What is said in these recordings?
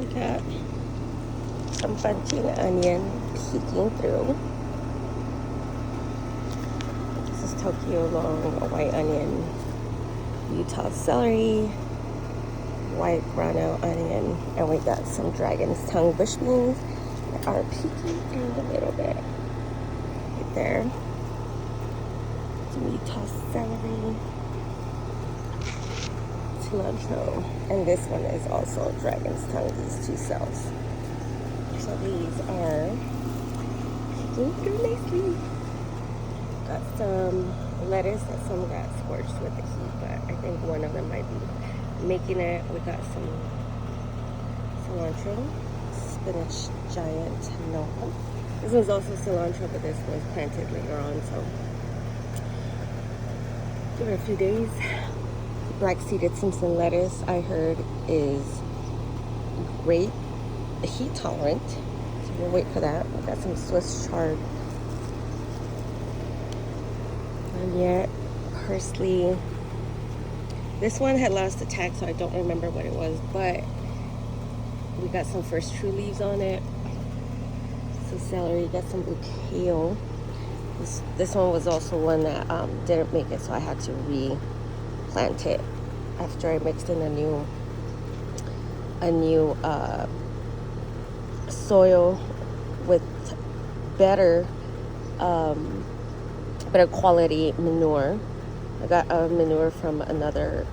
We got some bunting onion peeking through. This is Tokyo long, a white onion, Utah celery, white grano onion, and we got some dragon's tongue bush beans that are peeking through a little bit. Right there. Some Utah celery, cilantro, and this one is also dragon's tongue, these two cells. So these are peeking through nicely. Got some lettuce that some got scorched with the heat, but I think one of them might be making it. We got some cilantro, spinach giant gnome. This one's also cilantro, but this was planted later on, so give it a few days. Black seeded Simpson lettuce, I heard, is great, heat tolerant, so we'll wait for that. We got some Swiss chard, and yet parsley. This one had lost the tag, so I don't remember what it was, but we got some first true leaves on it. Some celery, got some blue kale. This one was also one that didn't make it, so I had to replant it after I mixed in a new soil with better quality manure. I got a manure from another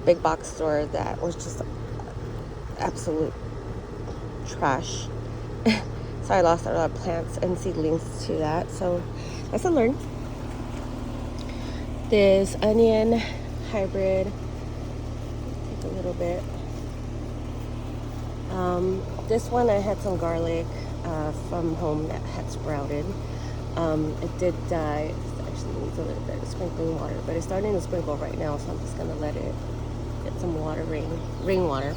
big box store that was just absolute trash. So I lost a lot of plants and seedlings to that. So lesson learned. This onion hybrid, take a little bit. This one I had some garlic from home that had sprouted. It did die. It actually needs a little bit of sprinkling water, but it's starting to sprinkle right now, so I'm just gonna let it get some water, rainwater.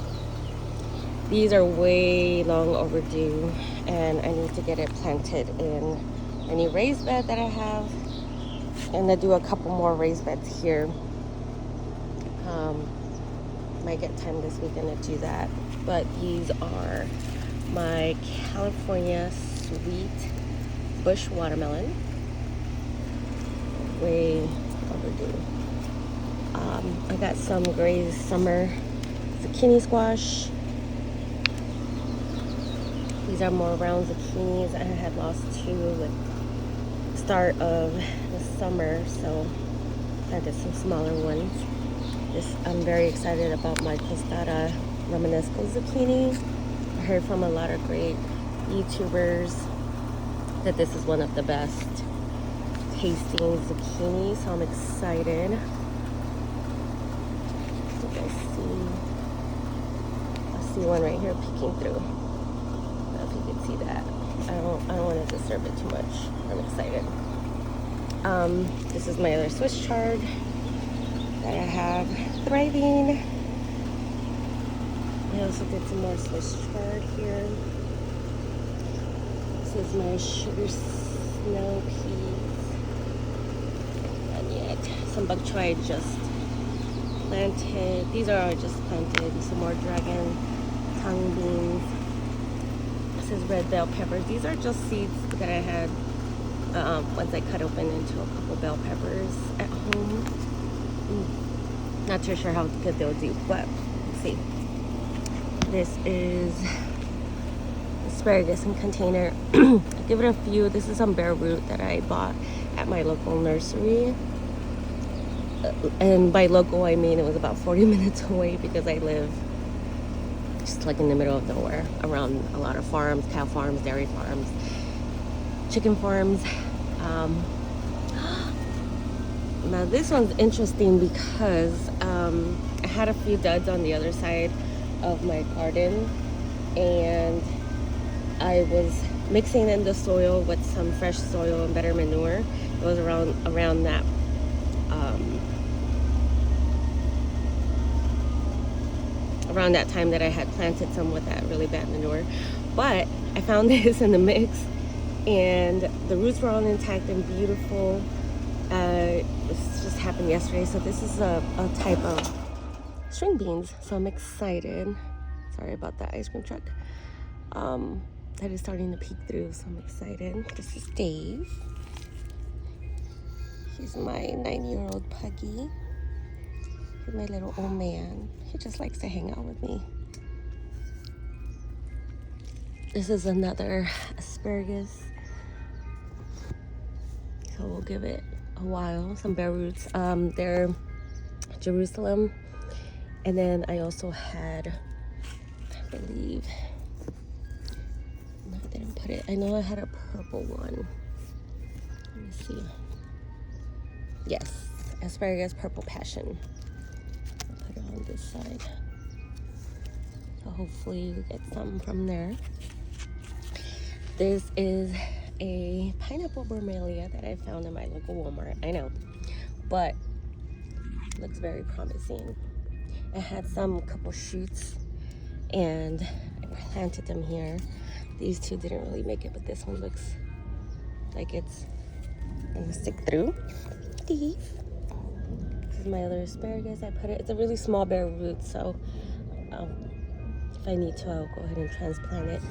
These are way long overdue, and I need to get it planted in any raised bed that I have, and I do a couple more raised beds here. Might get time this weekend to do that, but these are my California sweet bush watermelon, way overdue. I got some Gray's summer zucchini squash. These are more round zucchinis. I had lost two with the start of the summer, so I did some smaller ones. I'm very excited about my tostada romanesco zucchini. I heard from a lot of great YouTubers that this is one of the best tasting zucchini, so I'm excited. I see one right here peeking through. I don't know if you can see that. I don't want to disturb it too much. I'm excited. This is my other Swiss chard that I have thriving. I also did some more Swiss chard here. This is my sugar snow peas. And yet, some bok choy just planted. These are all just planted. Some more dragon tongue beans. This is red bell peppers. These are just seeds that I had once I cut open into a couple bell peppers at home. Not too sure how good they'll do, but let's see. This is asparagus in container. I'll give it a few. This is some bare root that I bought at my local nursery. And by local, I mean it was about 40 minutes away because I live just like in the middle of nowhere, around a lot of farms, cow farms, dairy farms, chicken farms. Now this one's interesting because I had a few duds on the other side of my garden, and I was mixing in the soil with some fresh soil and better manure. It was around that around that time that I had planted some with that really bad manure. But I found this in the mix, and the roots were all intact and beautiful. This just happened yesterday. So this is a type of string beans. So I'm excited. Sorry about that ice cream truck. That is starting to peek through, so I'm excited. This is Dave. He's my 9-year-old puggy. He's my little old man. He just likes to hang out with me. This is another asparagus. So we'll give it a while. Some bare roots. They're Jerusalem. And then I also had, I believe, no, I didn't put it. I know I had a purple one. Let me see. Yes, asparagus purple passion. I'll put it on this side. So hopefully we get some from there. This is a pineapple bromelia that I found in my local Walmart. I know, but it looks very promising. I had some couple shoots and I planted them here. These two didn't really make it, but this one looks like it's gonna stick through. This is my other asparagus. I put it, it's a really small bare root, so if I need to, I'll go ahead and transplant it.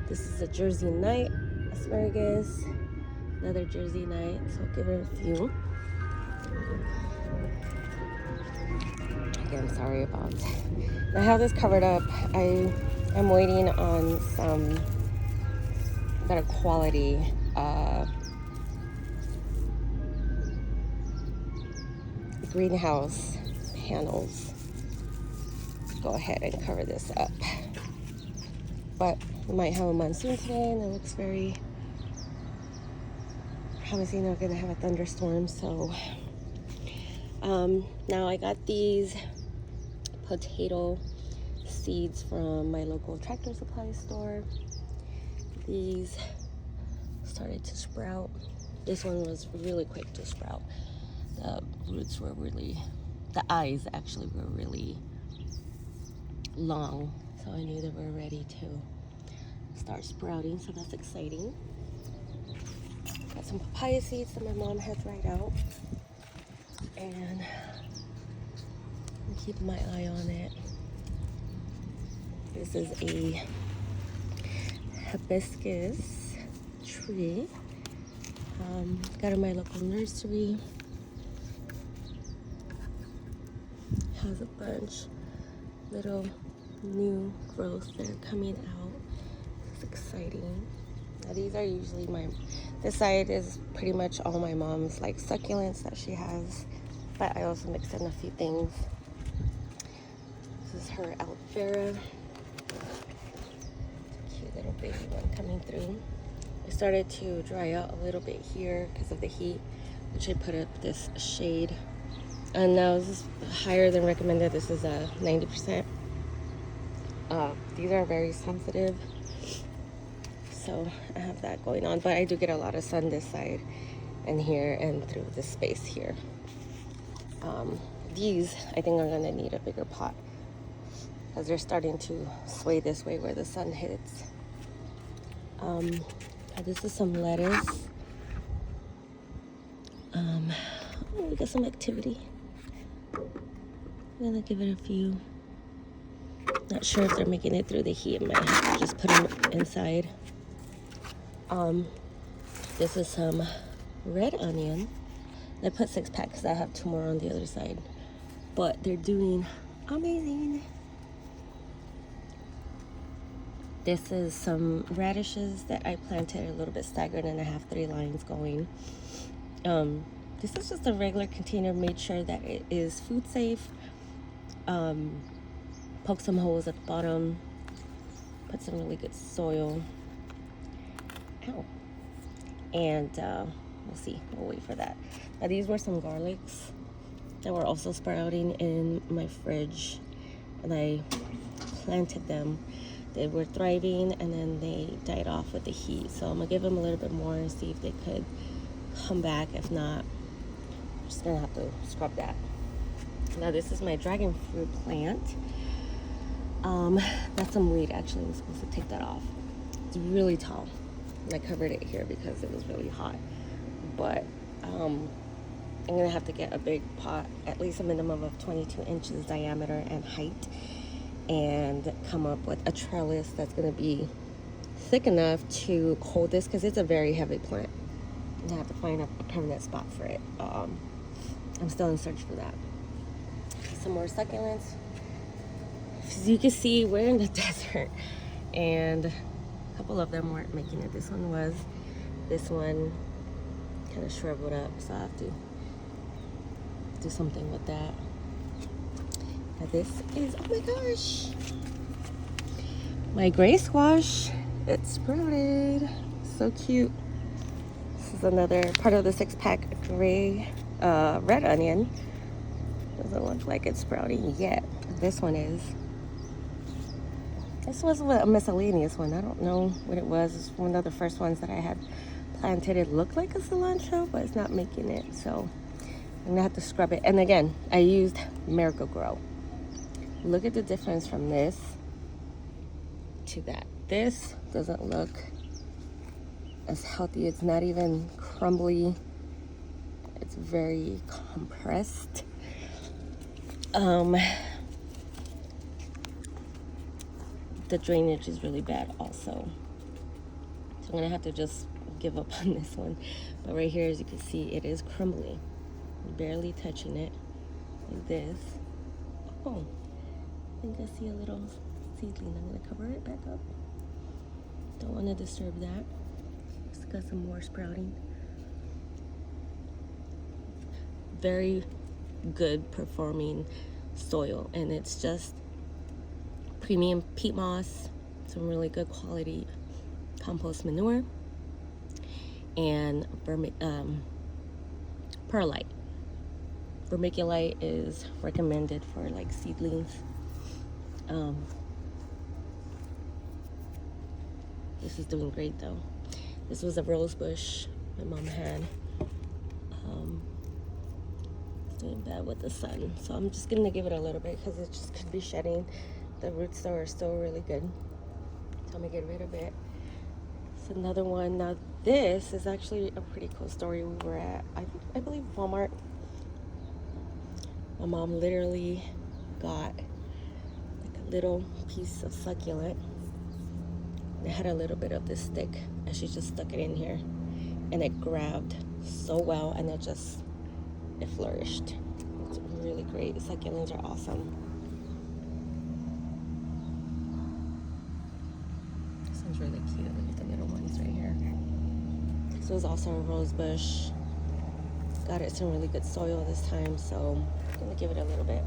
This is a Jersey Night asparagus, another Jersey Night, so I'll give it a few. Again, sorry about, I have this covered up. I'm waiting on some better quality greenhouse panels. Go ahead and cover this up. But we might have a monsoon today, and it looks very promising. We're gonna have a thunderstorm, so now I got these potato seeds from my local tractor supply store. These started to sprout. This one was really quick to sprout. The roots were really, the eyes actually were really long, so I knew they were ready to start sprouting, so that's exciting. Got some papaya seeds that my mom had dried out, and I'm keeping my eye on it. This is a hibiscus tree. Got in my local nursery. Has a bunch little new growths that are coming out. It's exciting. Now these are usually this side is pretty much all my mom's like succulents that she has, but I also mixed in a few things. This is her aloe vera. Cute little baby one coming through. It started to dry out a little bit here because of the heat, which I put up this shade. And now this is higher than recommended. This is a 90%. These are very sensitive, so I have that going on. But I do get a lot of sun this side and here and through this space here. These I think are gonna need a bigger pot because they're starting to sway this way where the sun hits. This is some lettuce. We got some activity. I'm gonna give it a few. Not sure if they're making it through the heat. I might have to just put them inside. This is some red onion. I put 6-pack because I have 2 more on the other side. But they're doing amazing. This is some radishes that I planted a little bit staggered, and I have 3 lines going. This is just a regular container. Made sure that it is food safe. Poke some holes at the bottom. Put some really good soil. Ow. And we'll see. We'll wait for that. Now these were some garlics that were also sprouting in my fridge, and I planted them. They were thriving, and then they died off with the heat. So I'm gonna give them a little bit more and see if they could come back. If not, I'm just gonna have to scrub that. Now this is my dragon fruit plant. That's some weed actually. I'm supposed to take that off. It's really tall. And I covered it here because it was really hot. But I'm gonna have to get a big pot, at least a minimum of 22 inches diameter and height. and come up with a trellis that's going to be thick enough to hold this, because it's a very heavy plant. I have to find a permanent spot for it. I'm still in search for that. Some more succulents. As you can see, we're in the desert, and a couple of them weren't making it. This one was. This one kind of shriveled up, so I have to do something with that. Now this is, oh my gosh, my gray squash. It's sprouted. So cute. This is another part of the 6-pack gray red onion. Doesn't look like it's sprouting yet. This one is. This was a miscellaneous one. I don't know what it was. It's one of the first ones that I had planted. It looked like a cilantro, but it's not making it. So I'm gonna have to scrub it. And again, I used Miracle-Gro. Look at the difference from this to that. This doesn't look as healthy. It's not even crumbly. It's very compressed. The drainage is really bad also. So I'm gonna have to just give up on this one. But right here, as you can see, it is crumbly. I'm barely touching it like this. Oh, I think I see a little seedling. I'm gonna cover it back up. Don't wanna disturb that. It's got some more sprouting. Very good performing soil, and it's just premium peat moss, some really good quality compost manure, and perlite. Vermiculite is recommended for like seedlings. This is doing great though. This was a rose bush my mom had. It's doing bad with the sun, so I'm just gonna give it a little bit because it just could be shedding. The roots are still really good, so I'm gonna get rid of it. It's another one. Now this is actually a pretty cool story. We were at, I believe, Walmart. My mom literally got like a little piece of succulent. It had a little bit of this stick, and she just stuck it in here, and it grabbed so well, and it flourished. It's really great. Succulents are awesome. This one's really cute. Look at the little ones right here. This was also a rose bush. Got it some really good soil this time, so I'm gonna give it a little bit.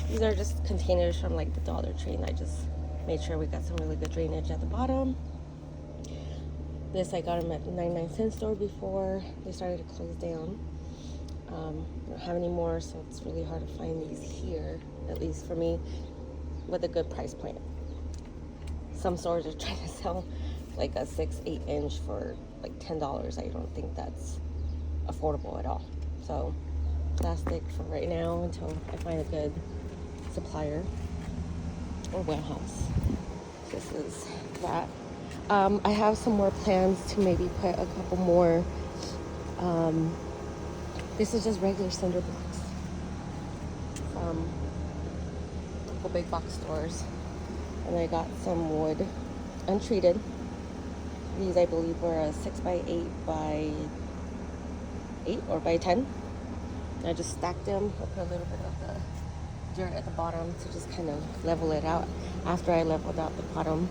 These are just containers from like the Dollar Tree, and I just made sure we got some really good drainage at the bottom. This, I got them at the 99-cent store before they started to close down. I don't have any more, so it's really hard to find these here, at least for me, with a good price point. Some stores are trying to sell like a 6-8 inch for like $10. I don't think that's affordable at all. So plastic for right now until I find a good supplier or warehouse. This is that. I have some more plans to maybe put a couple more. This is just regular cinder blocks from a couple big box stores, and I got some wood untreated. These, I believe, were a 6x8 by 8 or by 10. I just stacked them. I put a little bit of the dirt at the bottom to just kind of level it out. After I leveled out the bottom,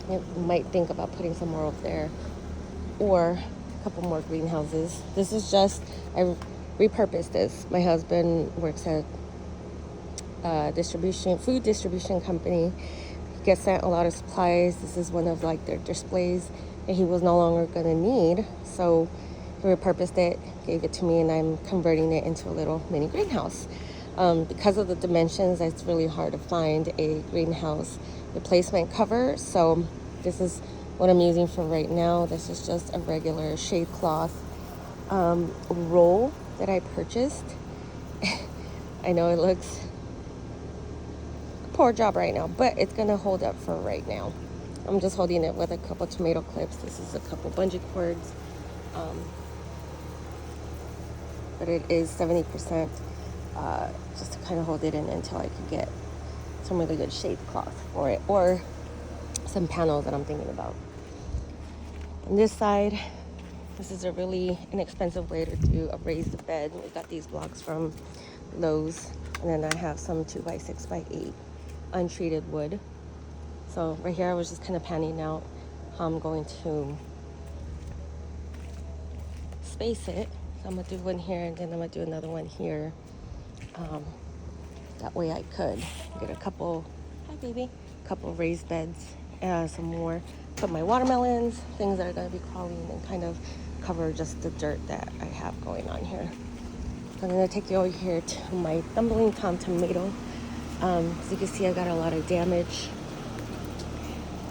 you might think about putting some more up there, or a couple more greenhouses. This is just, I repurposed this. My husband works at food distribution company. He gets sent a lot of supplies. This is one of like their displays that he was no longer gonna need, so he repurposed it, gave it to me, and I'm converting it into a little mini greenhouse. Because of the dimensions, it's really hard to find a greenhouse replacement cover, so this is what I'm using for right now. This is just a regular shade cloth roll that I purchased. I know it looks a poor job right now, but it's gonna hold up for right now. I'm just holding it with a couple tomato clips. This is a couple bungee cords, but it is 70% just to kind of hold it in until I could get some really good shade cloth for it, or some panels that I'm thinking about. On this side, this is a really inexpensive way to do a raised bed. We got these blocks from Lowe's, and then I have some 2x6x8 untreated wood. So right here I was just kind of panning out how I'm going to space it. So I'm gonna do one here, and then I'm gonna do another one here. That way I could get a couple, hi baby, couple raised beds, some more, put my watermelons, things that are gonna be crawling, and kind of cover just the dirt that I have going on here. So I'm gonna take you over here to my Tumbling Tom tomato. As you can see, I got a lot of damage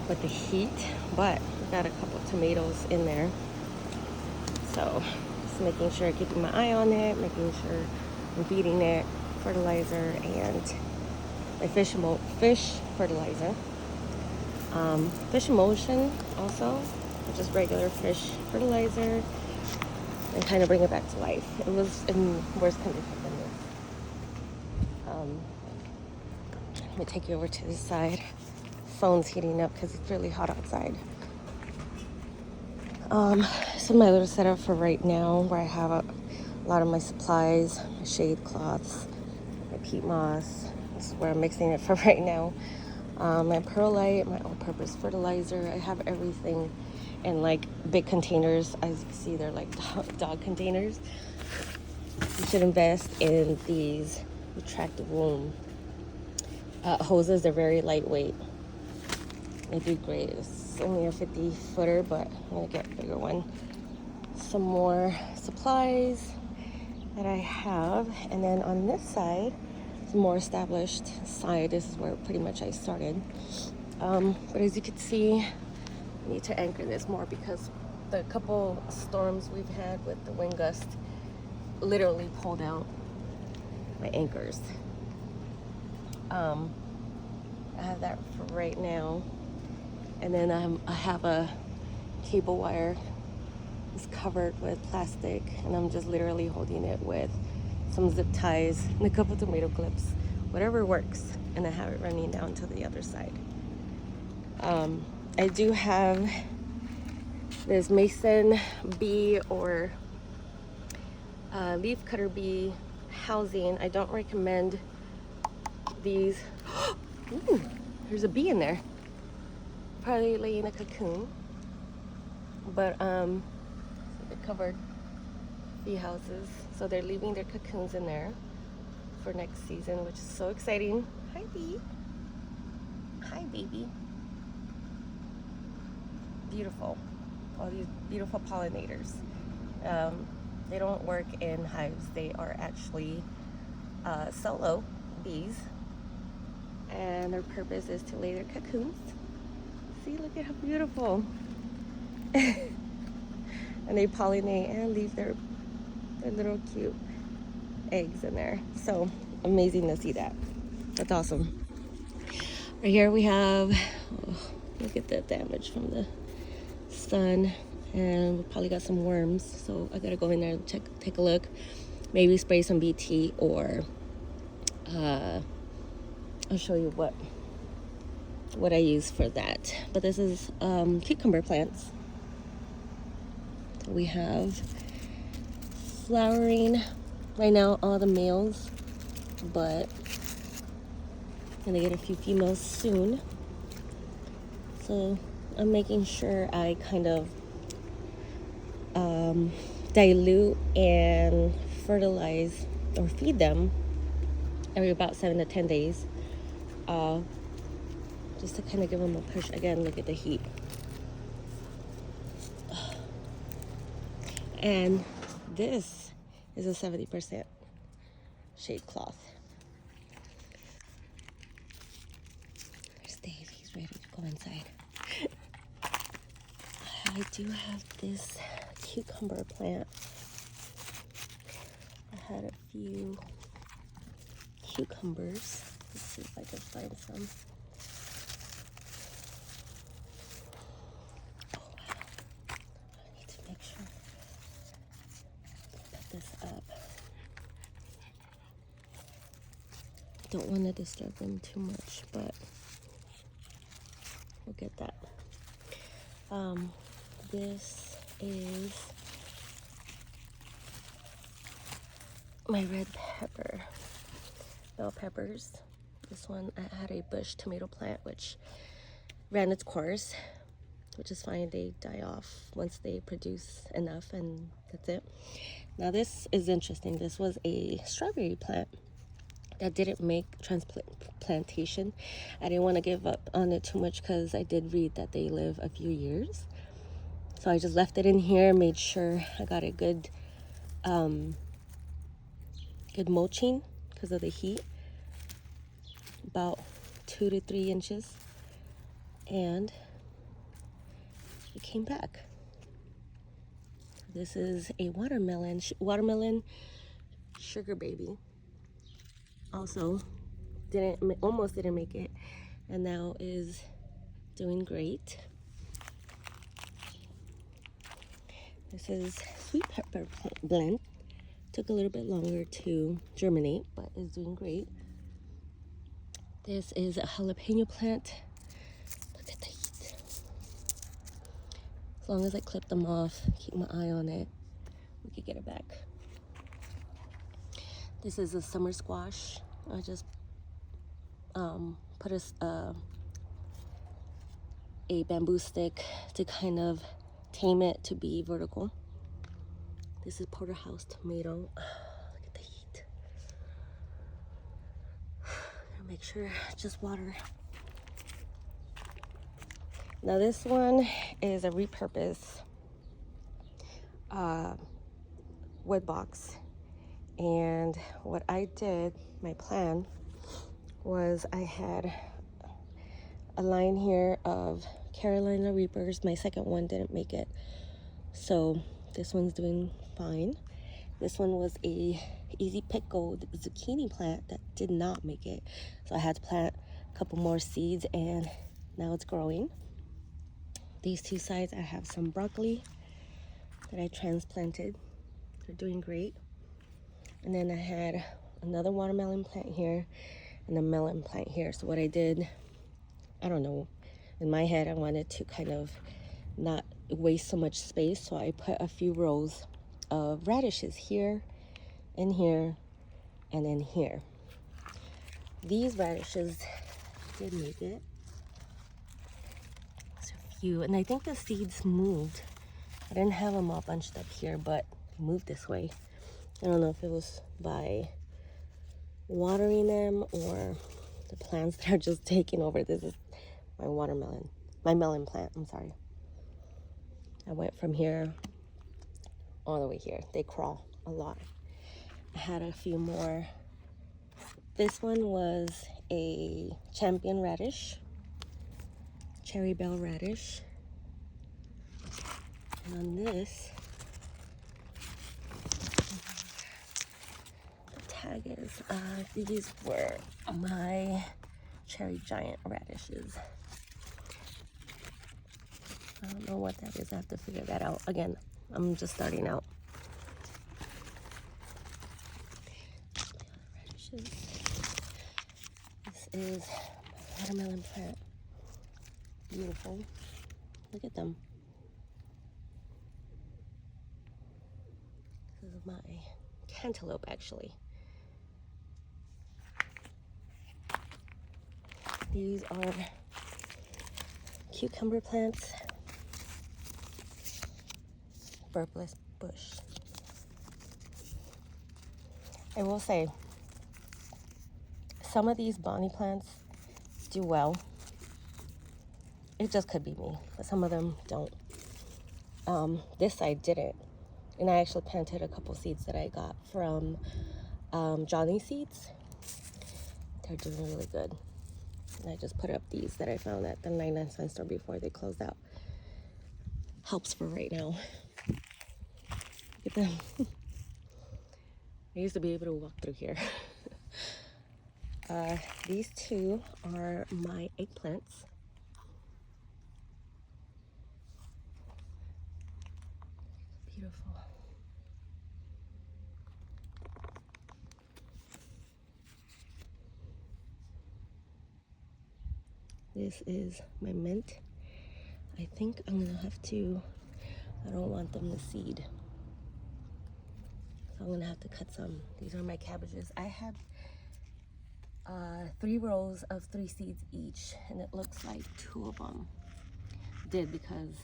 with the heat, but I got a couple of tomatoes in there. So just making sure, keeping my eye on it, making sure I'm feeding it fertilizer and my fish fertilizer. Fish emulsion also, which is regular fish fertilizer, and kind of bring it back to life. It was in worse condition than this. Let me take you over to this side. Phone's heating up because it's really hot outside. So my little setup for right now, where I have a lot of my supplies, my shade cloths, my peat moss. This is where I'm mixing it for right now. My perlite, my all-purpose fertilizer. I have everything in like big containers. As you can see, they're like dog containers. You should invest in these retractable hoses. They're very lightweight. They do great. It's only a 50 footer, but I'm gonna get a bigger one. Some more supplies that I have, and then on this side, it's a more established side. This is where pretty much I started. But as you can see, I need to anchor this more because the couple storms we've had with the wind gust literally pulled out my anchors. I have that for right now, and then I have a cable wire. It's covered with plastic, and I'm just literally holding it with some zip ties and a couple tomato clips, whatever works, and I have it running down to the other side. I do have this mason bee or leaf cutter bee housing. I don't recommend these. Ooh, there's a bee in there, probably laying a cocoon, but covered bee houses, so they're leaving their cocoons in there for next season, which is so exciting. Hi bee, hi baby. Beautiful, all these beautiful pollinators. They don't work in hives. They are actually solo bees, and their purpose is to lay their cocoons. See, look at how beautiful. And they pollinate and leave their little cute eggs in there. So amazing to see that. That's awesome. Right here we have, oh, look at the damage from the sun, and we probably got some worms. So I gotta go in there and take a look. Maybe spray some BT, or I'll show you what I use for that. But this is cucumber plants. We have flowering right now, all the males, but I'm gonna get a few females soon. So I'm making sure I kind of dilute and fertilize or feed them every about 7 to 10 days, just to kind of give them a push. Again, look at the heat. And this is a 70% shade cloth. There's Dave, he's ready to go inside. I do have this cucumber plant. I had a few cucumbers. Let's see if I can find some. Oh wow, I need to make sure. Put this up. don't want to disturb them too much, but we'll get that. This is my red pepper, bell peppers. This one, I had a bush tomato plant which ran its course, which is fine. They die off once they produce enough, and that's it. Now this is interesting. This was a strawberry plant that didn't make transplantation. I didn't want to give up on it too much because I did read that they live a few years. So I just left it in here, made sure I got a good good mulching because of the heat, about 2 to 3 inches, and it came back. This is a watermelon sugar baby. Also almost didn't make it, and now is doing great. This is sweet pepper blend. Took a little bit longer to germinate, but is doing great. This is a jalapeno plant. Look at the heat. As long as I clip them off, keep my eye on it, we could get it back. This is a summer squash. I just put a bamboo stick to kind of tame it to be vertical. This is porterhouse tomato. Look at the heat. Make sure just water. Now this one is a repurposed wood box, and what I did, my plan was I had a line here of Carolina Reapers. My second one didn't make it, so this one's doing fine. This one was a easy pickled zucchini plant that did not make it, so I had to plant a couple more seeds, and now it's growing. These two sides, I have some broccoli that I transplanted. They're doing great. And then I had another watermelon plant here and a melon plant here. So what I did, I don't know, in my head I wanted to kind of not waste so much space, so I put a few rows of radishes here and here and then here. These radishes did make it. There's a few, and I think the seeds moved. I didn't have them all bunched up here, but they moved this way. I don't know if it was by watering them or the plants that are just taking over. This is my melon plant, I'm sorry. I went from here all the way here. They crawl a lot. I had a few more. This one was a champion radish, cherry bell radish. And on this, the tag is, these were my cherry giant radishes. I don't know what that is. I have to figure that out. Again, I'm just starting out. Radishes. This is my watermelon plant. Beautiful. Look at them. This is my cantaloupe, actually. These are cucumber plants. Repurposed bush. I will say, some of these bonnie plants do well. It just could be me, but some of them don't. This side didn't. And I actually planted a couple seeds that I got from Johnny Seeds. They're doing really good. And I just put up these that I found at the 99-cent store before they closed out. Helps for right now. Look at them. I used to be able to walk through here. These two are my eggplants. Beautiful. This is my mint. I think I'm gonna have to, I don't want them to seed. So I'm gonna have to cut some. These are my cabbages. I had 3 rows of 3 seeds each, and it looks like 2 of them did because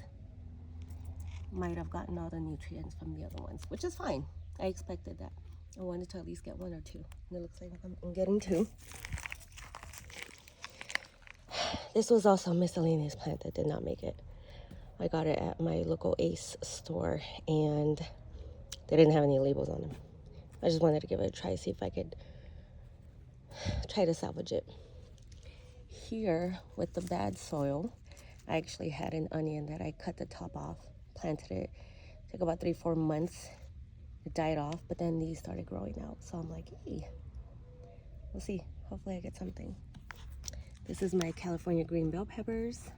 might have gotten all the nutrients from the other ones, which is fine. I expected that. I wanted to at least get 1 or 2, and it looks like I'm getting 2. This was also a miscellaneous plant that did not make it. I got it at my local Ace store, and they didn't have any labels on them. I just wanted to give it a try, see if I could try to salvage it. Here, with the bad soil, I actually had an onion that I cut the top off, planted it. It took about 3-4 months. It died off, but then these started growing out. So I'm like, hey, we'll see. Hopefully I get something. This is my California green bell peppers.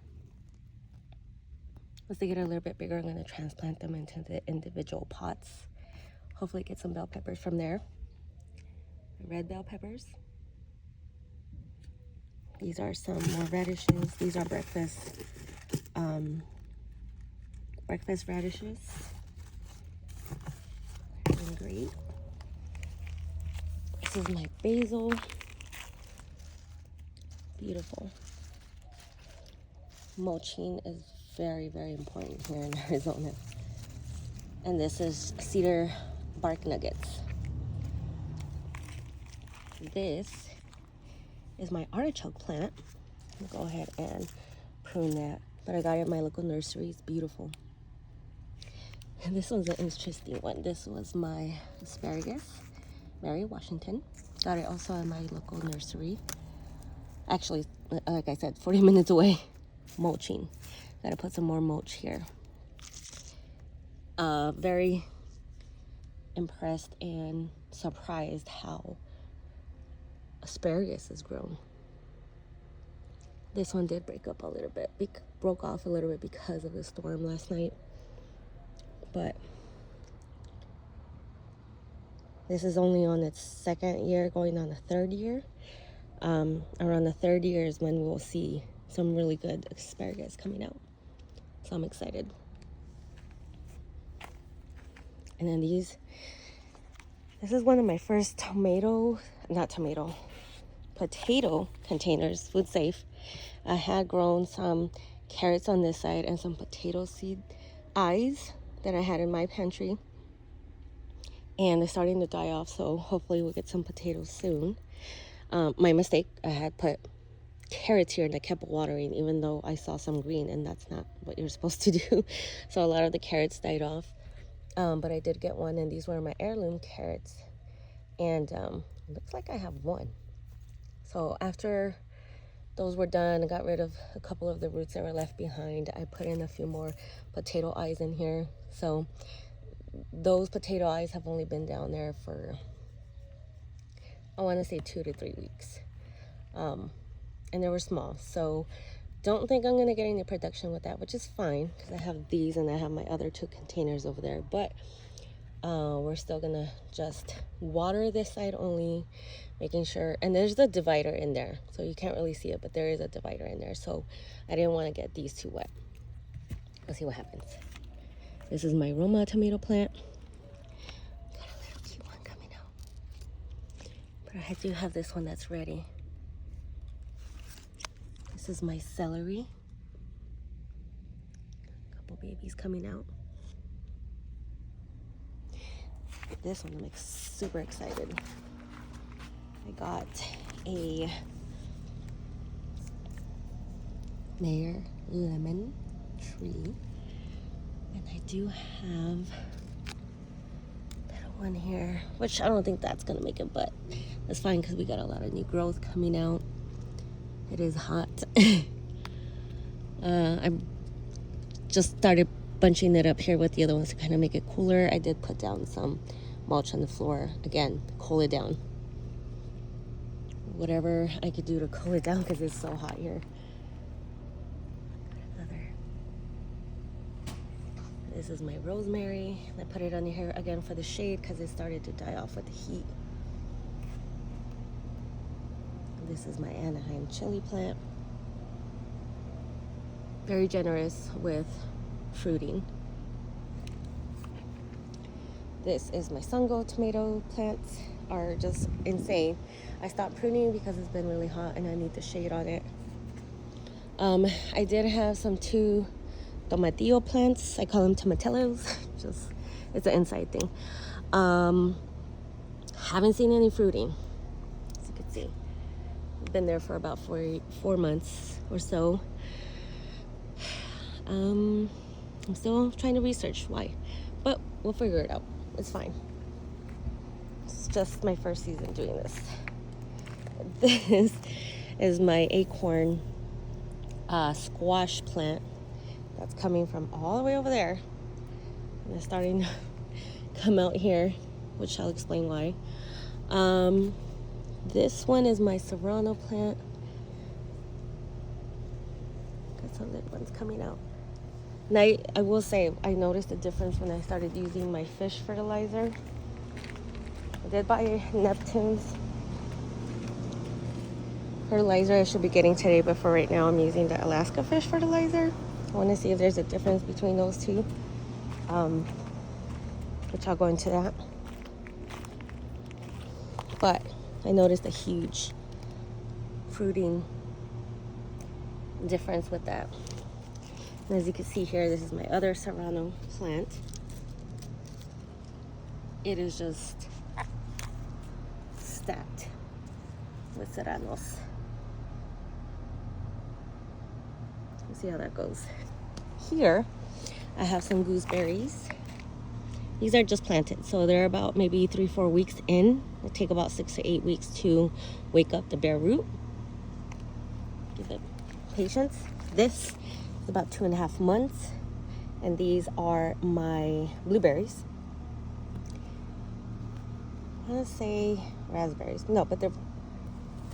Once they get a little bit bigger, I'm going to transplant them into the individual pots. Hopefully get some bell peppers from there. Red bell peppers. These are some more radishes. These are breakfast radishes. Doing great. This is my basil. Beautiful. Mulching is very, very important here in Arizona. And this is cedar bark nuggets. This is my artichoke plant. I'll go ahead and prune that. But I got it at my local nursery. It's beautiful. And this one's an interesting one. This was my asparagus, Mary Washington. Got it also at my local nursery. Actually, like I said, 40 minutes away. Mulching. Gotta put some more mulch here. Very impressed and surprised how asparagus has grown. This one did break up a little bit, broke off a little bit because of the storm last night. But this is only on its 2nd year, going on the 3rd year. Around the 3rd year is when we'll see some really good asparagus coming out. So I'm excited. And then this is one of my first potato containers, food safe. I had grown some carrots on this side and some potato seed eyes that I had in my pantry. And they're starting to die off, so hopefully we'll get some potatoes soon. My mistake, I had put carrots here and I kept watering even though I saw some green, and that's not what you're supposed to do. So a lot of the carrots died off. But I did get one, and these were my heirloom carrots. And looks like I have 1. So after those were done, I got rid of a couple of the roots that were left behind. I put in a few more potato eyes in here. So those potato eyes have only been down there for, I want to say 2 to 3 weeks. And they were small. So don't think I'm going to get any production with that, which is fine because I have these and I have my other 2 containers over there. But we're still going to just water this side only, making sure. And there's the divider in there, so you can't really see it, but there is a divider in there. So I didn't want to get these too wet. Let's see what happens. This is my Roma tomato plant. Got a little cute one coming out. But I do have this one that's ready. This is my celery. A couple babies coming out. This one I'm super excited. I got a Mayor lemon tree. And I do have that one here, which I don't think that's gonna make it, but that's fine because we got a lot of new growth coming out. It is hot. I just started bunching it up here with the other ones to kind of make it cooler. I did put down some mulch on the floor, again, cool it down. Whatever I could do to cool it down because it's so hot here. This is my rosemary. I put it on here again for the shade because it started to die off with the heat. This is my Anaheim chili plant. very generous with fruiting. This is my sungo tomato plants, are just insane. I stopped pruning because it's been really hot and I need the shade on it. I did have some 2 tomatillo plants. I call them tomatellos. Just, it's an inside thing. Haven't seen any fruiting, as you can see. Been there for about 4 months or so. I'm still trying to research why, but we'll figure it out. It's fine. It's just my first season doing this. This is my acorn squash plant that's coming from all the way over there. And it's starting to come out here, which I'll explain why. This one is my serrano plant. Got some little ones coming out. And I will say, I noticed a difference when I started using my fish fertilizer. I did buy Neptune's fertilizer I should be getting today, but for right now I'm using the Alaska fish fertilizer. I want to see if there's a difference between those two, which I'll go into that. But I noticed a huge fruiting difference with that. And as you can see here, this is my other serrano plant. It is just stacked with serranos. Let's see how that goes. Here, I have some gooseberries. These are just planted, so they're about maybe 3-4 weeks in. It'll take about 6 to 8 weeks to wake up the bare root. Give it patience. This is about 2.5 months, and these are my blueberries. I want to say raspberries. No, but they're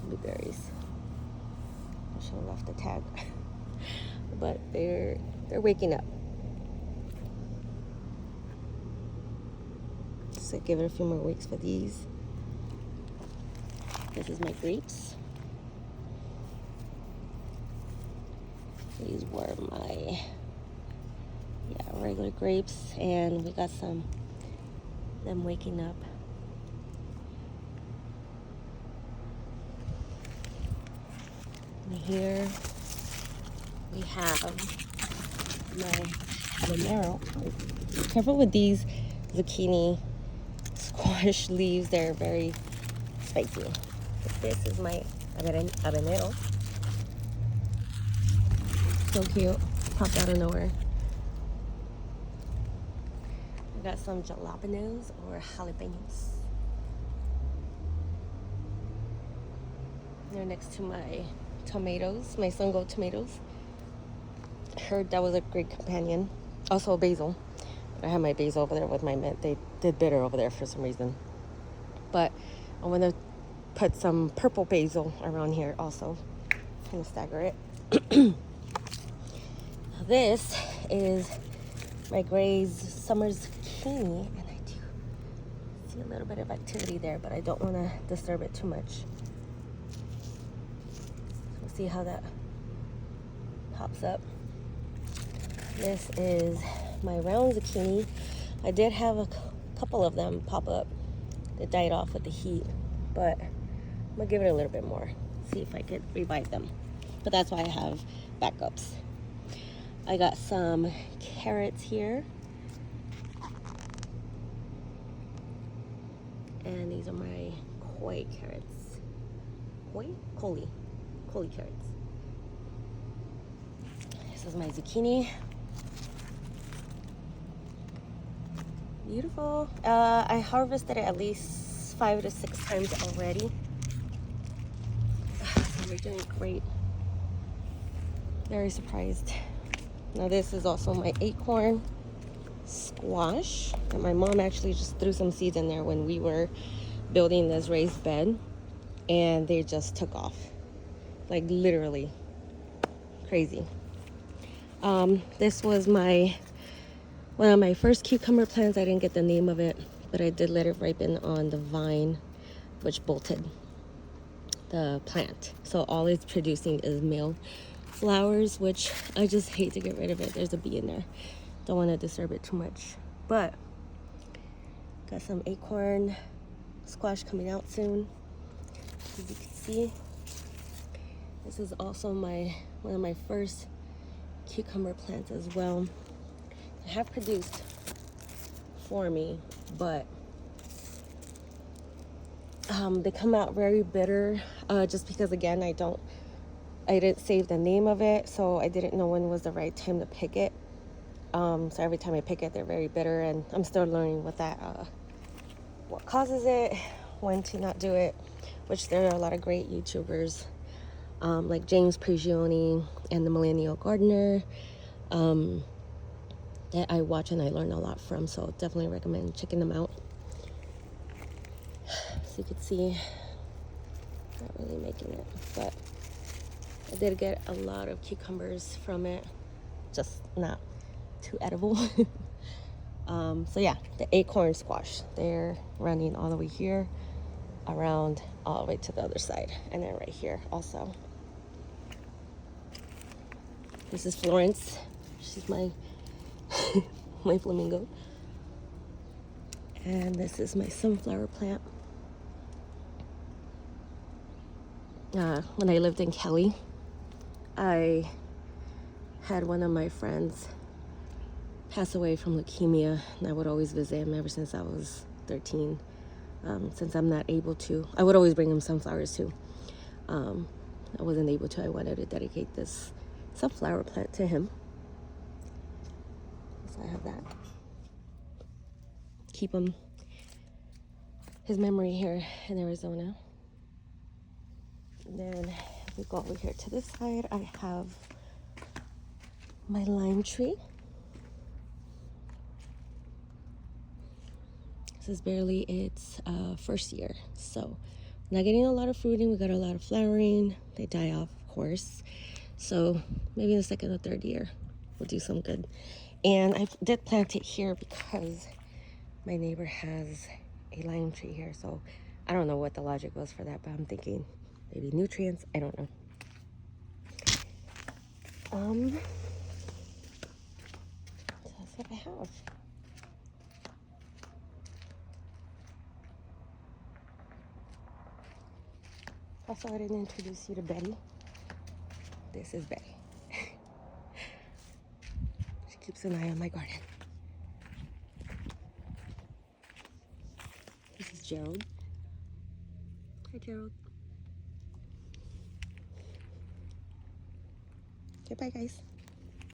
blueberries. I should have left the tag. But they're waking up. So give it a few more weeks for these. This is my grapes. These were my regular grapes, and we got them waking up. And here we have my habanero. Be careful with these zucchini squash leaves, they're very spicy. But this is my habanero. So cute, popped out of nowhere. I got some jalapenos or jalapenos. They're next to my tomatoes, my sungo tomatoes. I heard that was a great companion. Also basil. I have my basil over there with my mint. They did bitter over there for some reason. But I want to put some purple basil around here also. Kind of stagger it. Now this is my Gray's summer zucchini, and I do see a little bit of activity there, but I don't want to disturb it too much. So we'll see how that pops up. This is my round zucchini. I did have a couple of them pop up. They died off with the heat, but I'm gonna give it a little bit more, see if I could revive them. But that's why I have backups. I got some carrots here, and these are my koi carrots. Koli carrots. This is my zucchini. Beautiful. I harvested it at least 5 to 6 times already. So we're doing great. Very surprised. Now this is also my acorn squash. And my mom actually just threw some seeds in there when we were building this raised bed. And they just took off. Like literally crazy. This was one of my first cucumber plants. I didn't get the name of it, but I did let it ripen on the vine, which bolted the plant. So all it's producing is male flowers, which I just hate to get rid of it. There's a bee in there. Don't want to disturb it too much. But got some acorn squash coming out soon. As you can see, this is also one of my first cucumber plants as well. They have produced for me, but they come out very bitter, just because, again, I didn't save the name of it, so I didn't know when was the right time to pick it. So every time I pick it, they're very bitter, and I'm still learning what causes it, when to not do it, which there are a lot of great YouTubers, like James Prigioni and the Millennial Gardener, that I watch and I learn a lot from, so definitely recommend checking them out. So you can see, not really making it, but I did get a lot of cucumbers from it, just not too edible. So yeah, the acorn squash, they're running all the way here, around all the way to the other side, and then right here also. This is Florence. She's my my flamingo. And this is my sunflower plant. When I lived in Cali, I had one of my friends pass away from leukemia, and I would always visit him ever since I was 13. Since I'm not able to, I would always bring him sunflowers too. I wasn't able to. I wanted to dedicate this sunflower plant to him. So I have that. Keep his memory here in Arizona. And then if we go over here to this side, I have my lime tree. This is barely its first year, so not getting a lot of fruiting. We got a lot of flowering. They die off, of course, so maybe in the second or third year we'll do some good. And I did plant it here because my neighbor has a lime tree here, so I don't know what the logic was for that, but I'm thinking maybe nutrients, I don't know. So that's what I have. Also, I didn't introduce you to Betty. This is Betty. She keeps an eye on my garden. This is Gerald. Hi, Gerald. Okay, bye, guys.